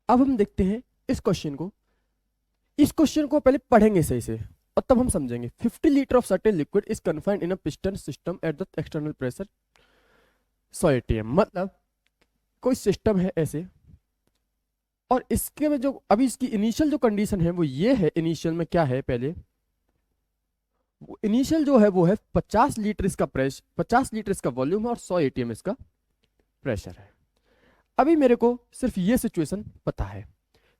अब हम देखते हैं इस क्वेश्चन को। इस क्वेश्चन को पहले पढ़ेंगे सही से और तब हम समझेंगे। 50 litre of certain liquid is confined in a piston system at the external pressure 100 atm। मतलब कोई सिस्टम है ऐसे, और इसके में जो अभी इसकी इनिशियल जो कंडीशन है वो ये है। इनिशियल में क्या है, पहले इनिशियल जो है वो है 50 लीटर इसका प्रेशर, 50 लीटर इसका वॉल्यूम है और 100 atm इसका प्रेशर है। अभी मेरे को सिर्फ ये सिचुएशन पता है।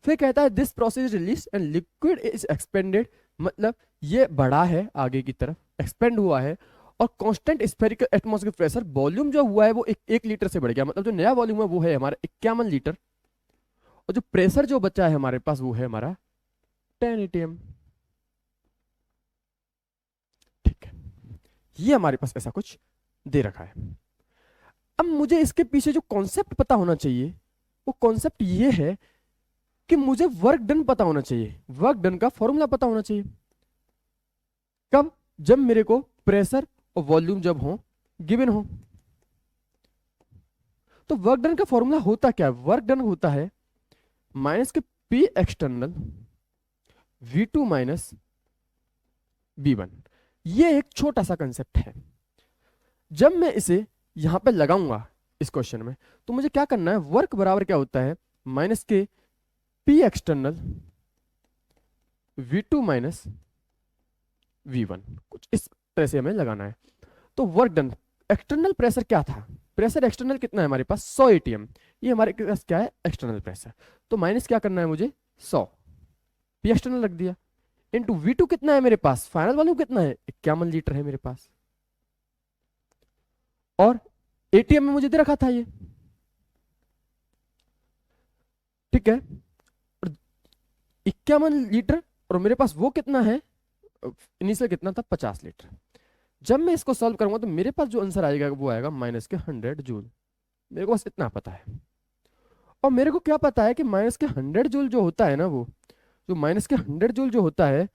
फिर कहता है this process release and liquid is expanded. मतलब ये बढ़ा है आगे की तरफ, एक्सपेंड हुआ है, और constant spherical atmospheric pressure, volume जो हुआ है वो एक लीटर से बढ़ गया। मतलब जो नया वॉल्यूम है वो है हमारा 51 लीटर, और जो प्रेशर जो बचा है हमारे पास वो है हमारा 10 atm। ठीक है, ये हमारे पास ऐसा कुछ दे रखा है। अब मुझे इसके पीछे जो कॉन्सेप्ट पता होना चाहिए वो कॉन्सेप्ट ये है कि मुझे वर्क डन पता होना चाहिए, वर्क डन का फॉर्मूला पता होना चाहिए। कब? जब मेरे को प्रेशर और वॉल्यूम जब हो गिवन हो। तो वर्क डन का फॉर्मूला होता क्या है? वर्क डन होता है माइनस के P external V2 minus V1। ये एक छोटा सा कंसेप्ट है। जब मैं इसे यहां पे लगाऊंगा इस क्वेश्चन में, तो मुझे क्या करना है, वर्क बराबर क्या होता है माइनस के P external V2 minus V1। कुछ इस तरह से हमें लगाना है। तो वर्क डन, एक्सटर्नल प्रेशर क्या था, प्रेशर एक्सटर्नल कितना है हमारे पास 100 atm। ये हमारे पास क्या है, एक्सटर्नल प्रेशर। तो माइनस क्या करना है मुझे 100, पी एक्सटर्नल रख दिया, इनटू V2 कितना है मेरे पास, फाइनल वॉल्यूम कितना है 51 लीटर है मेरे पास, और एटीएम में मुझे दे रखा था ये। ठीक है, 51 लीटर, और मेरे पास वो कितना है, इनिशियल कितना था 50 लीटर। जब मैं इसको सॉल्व करूंगा तो मेरे पास जो आंसर आएगा वो आएगा माइनस के 100 जूल। मेरे को बस इतना पता है। और मेरे को क्या पता है कि माइनस के 100 जूल जो होता है ना, वो जो माइनस के 100 जूल जो होता है,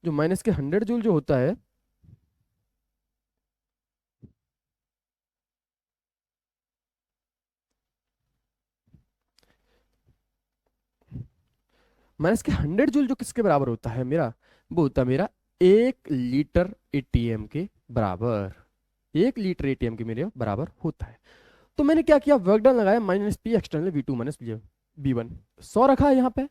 जो माइनस के 100 जूल जो होता है, माइनस के 100 जूल जो किसके बराबर होता है मेरा, वो होता है मेरा 1 लीटर एटीएम के बराबर। 1 लीटर एटीएम के मेरे बराबर होता है। तो मैंने क्या किया, वर्क डन लगाया minus P external V2 minus V1, 100 रखा है यहाँ पे।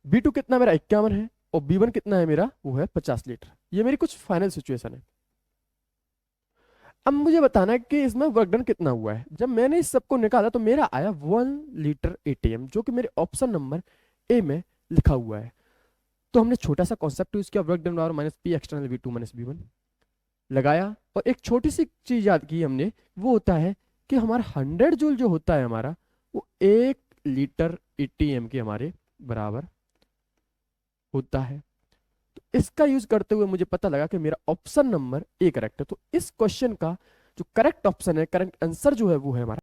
V2 कितना मेरा 51 है, और V1 कितना है मेरा, वो है 50 लीटर। ये मेरी कुछ फाइनल सिचुएशन है। अब मुझे बताना है कि इसमें वर्क डन कितना हुआ है। जब मैंने इस सबको निकाला तो मेरा आया 1 लीटर एटीएम, जो कि मेरे ऑप्शन नंबर ए में लिखा हुआ है। तो हमने छोटा सा कॉन्सेप्ट यूज किया, वर्क डन बराबर minus P external V2 minus V1 लगाया, और एक छोटी सी चीज याद की हमने, वो होता है कि हमारा 100 जूल जो होता है हमारा, वो 1 लीटर एटीएम के हमारे बराबर होता है। तो इसका यूज करते हुए मुझे पता लगा कि मेरा ऑप्शन नंबर ए करेक्ट है। तो इस क्वेश्चन का जो करेक्ट ऑप्शन है, करेक्ट आंसर जो है वो है हमारा